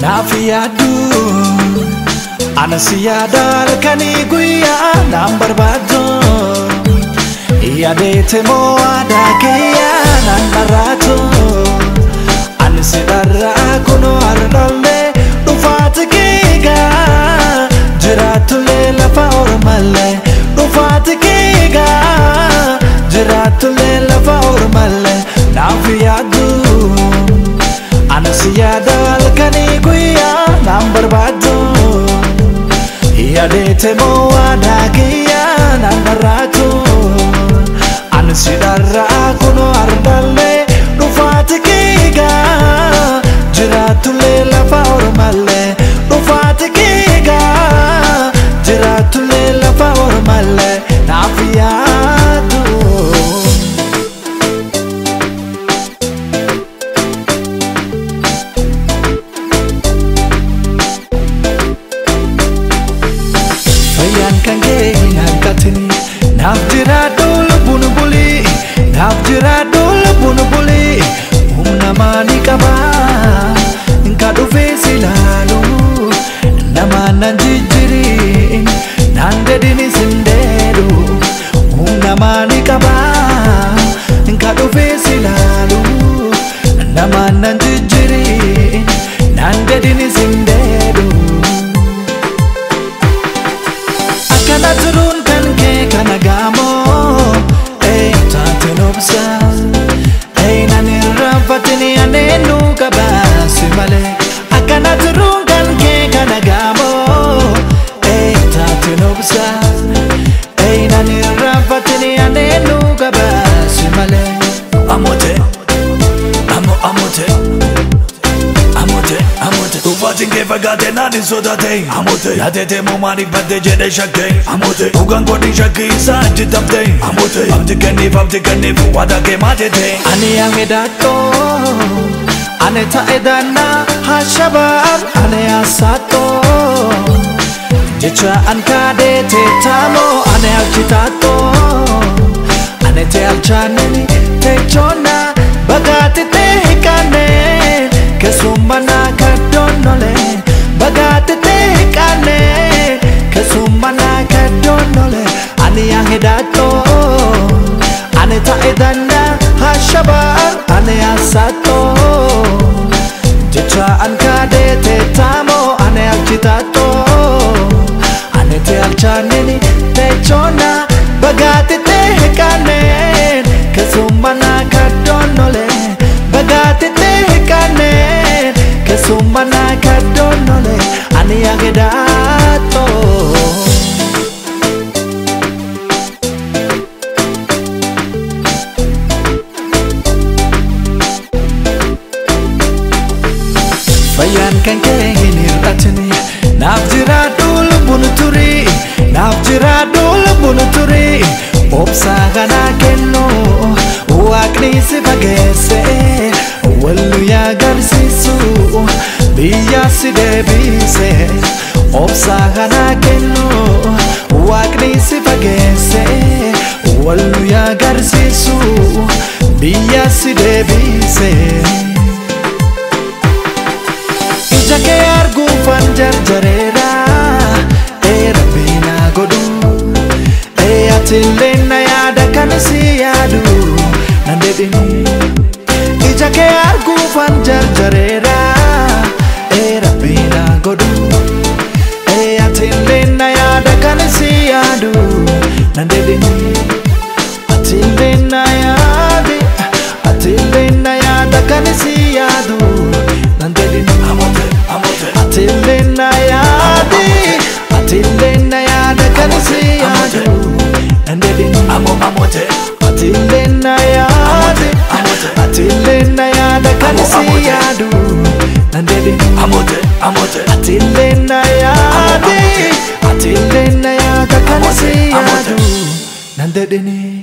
Nafiyadu Anasiyada Kani guya number bado Yadete mo adakeya nangarato Anisidara kuno arnole Dufatikega Jiratule lafa ormale Dufatikega Jiratule lafa ormale Nafiyadu Anasiyada Kani guya number bado Yadete mo adakeya nangarato Ansidara kuno ardale Dufatikega Jiratule lafa ormale Dufatikega Jiratule lafa ormale Nafiyadu Fayan kange hinkatini Nafjiradu Nafjiradu bunubuli Umnamani kaba Nkadu fesi lalu Namana jijiri Nandedini sinderu Umnamani kaba Nkadu fesi lalu Namana jijiri Nandedini sinderu Akana turun kanke kanagamo Hey nani rafatini anenu kabasi male Akana turungan ke kanagamo Hey tatinobsa Hey nani rafatini anenu kabasi male Amote Amote Ufatinge fagate nani sodate Amote Yadete mumani bade jede shakte Amote Ugan kodi shaki isa jitamte Amote Famti kani wada ke matete Ani yange dato Ane taedana hashabar Ane asato Jecha ankade te tamo Ane alchitato Ane te alchaneni te chona Bagate te hikane Kesumana kadonole Bagate te hikane Kesumana kadonole Ani yange dato Ane taedana hashabar Ane asato Jecha ankade te tamo Ane alchitato Ane te alchaneni te chona Bagate te hikane Kesumana kadonole Bagate te hikane Kesumana kadonole Ani yange dato Fayan kanke hinirratini Nafjiradu bunuturi Nafjiradu bunuturi Obsa gana kenno Waaqni si fageesse Wallu yagarsiisu Biyya si deebise Obsa gana kenno Waaqni si fageesse Wallu yagarsiisu Biyya si deebise Ija ke arguufan jarjareera Rabbina godhu Atillee na yaada kan si yaadu Nandedini Ija ke arguufan jarjareera Rabbina godhu Atillee na yaada kan si yaadu Nandedini Atillee na yaadi Atillee na yaada kan si yaadu Nandedini Atillee na yaadi Atillee na yaada kan si yaadu Nandedini Atillee na yaadi Atillee na yaada kan si yaadu Nandedini Atillee na yaadi Atillee na yaada kan si yaadu Nandedini